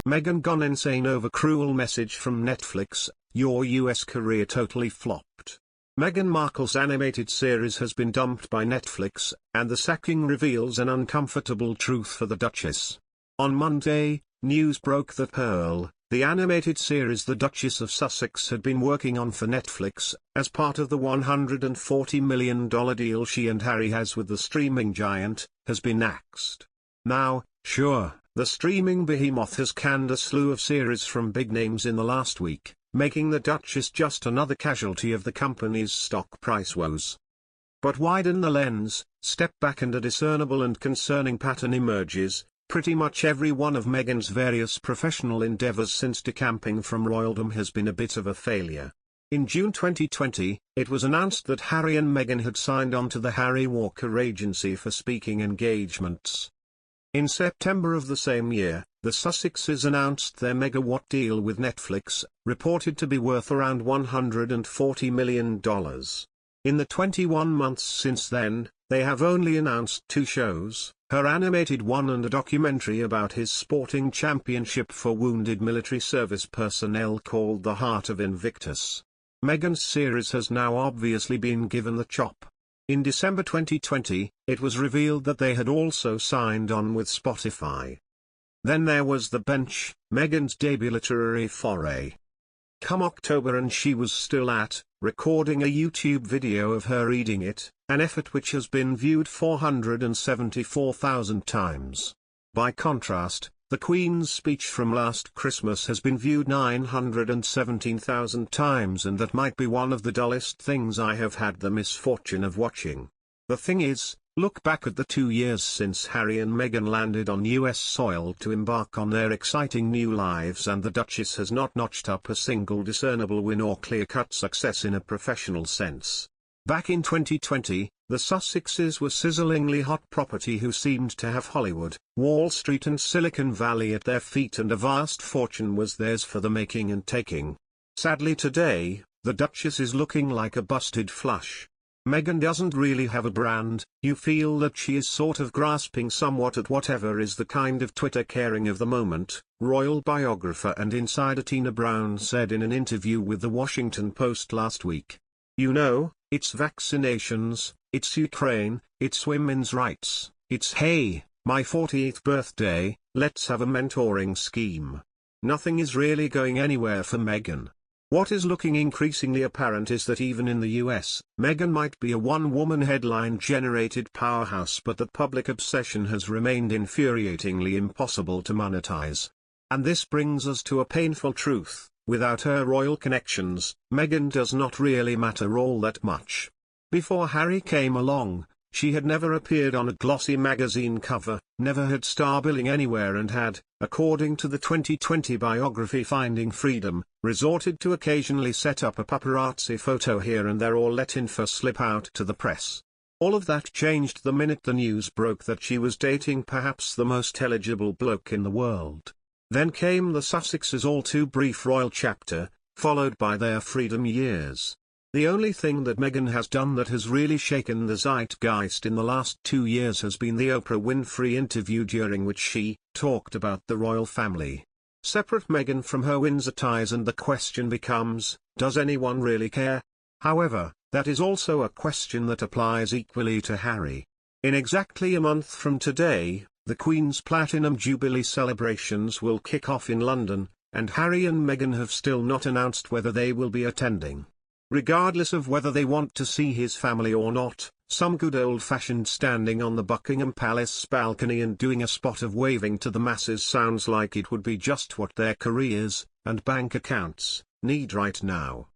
Meghan gone insane over cruel message from Netflix, your US career totally flopped. Meghan Markle's animated series has been dumped by Netflix, and the sacking reveals an uncomfortable truth for the Duchess. On Monday, news broke that Pearl, the animated series the Duchess of Sussex had been working on for Netflix, as part of the $140 million deal she and Harry has with the streaming giant, has been axed. Now, sure, the streaming behemoth has canned a slew of series from big names in the last week, making the Duchess just another casualty of the company's stock price woes. But widen the lens, step back, and a discernible and concerning pattern emerges. Pretty much every one of Meghan's various professional endeavors since decamping from royaldom has been a bit of a failure. In June 2020, it was announced that Harry and Meghan had signed on to the Harry Walker Agency for speaking engagements. In September of the same year, the Sussexes announced their megawatt deal with Netflix, reported to be worth around $140 million. In the 21 months since then, they have only announced 2 shows, her animated one and a documentary about his sporting championship for wounded military service personnel called The Heart of Invictus. Meghan's series has now obviously been given the chop. In December 2020, it was revealed that they had also signed on with Spotify. Then there was The Bench, Meghan's debut literary foray. Come October and she was still recording a YouTube video of her reading it, an effort which has been viewed 474,000 times. By contrast, the Queen's speech from last Christmas has been viewed 917,000 times, and that might be one of the dullest things I have had the misfortune of watching. The thing is, look back at the 2 years since Harry and Meghan landed on US soil to embark on their exciting new lives, and the Duchess has not notched up a single discernible win or clear-cut success in a professional sense. Back in 2020, the Sussexes were sizzlingly hot property who seemed to have Hollywood, Wall Street and Silicon Valley at their feet, and a vast fortune was theirs for the making and taking. Sadly today, the Duchess is looking like a busted flush. Meghan doesn't really have a brand. You feel that she is sort of grasping somewhat at whatever is the kind of Twitter caring of the moment, royal biographer and insider Tina Brown said in an interview with the Washington Post last week. You know, it's vaccinations, it's Ukraine, it's women's rights, it's hey, my 40th birthday, let's have a mentoring scheme. Nothing is really going anywhere for Meghan. What is looking increasingly apparent is that even in the US, Meghan might be a one-woman headline-generated powerhouse, but that public obsession has remained infuriatingly impossible to monetize. And this brings us to a painful truth: without her royal connections, Meghan does not really matter all that much. Before Harry came along, she had never appeared on a glossy magazine cover, never had star billing anywhere, and had, according to the 2020 biography Finding Freedom, resorted to occasionally set up a paparazzi photo here and there or let info slip out to the press. All of that changed the minute the news broke that she was dating perhaps the most eligible bloke in the world. Then came the Sussexes' all-too-brief royal chapter, followed by their freedom years. The only thing that Meghan has done that has really shaken the zeitgeist in the last 2 years has been the Oprah Winfrey interview, during which she talked about the royal family. Separate Meghan from her Windsor ties, and the question becomes, does anyone really care? However, that is also a question that applies equally to Harry. In exactly a month from today, the Queen's Platinum Jubilee celebrations will kick off in London, and Harry and Meghan have still not announced whether they will be attending. Regardless of whether they want to see his family or not, some good old-fashioned standing on the Buckingham Palace balcony and doing a spot of waving to the masses sounds like it would be just what their careers and bank accounts need right now.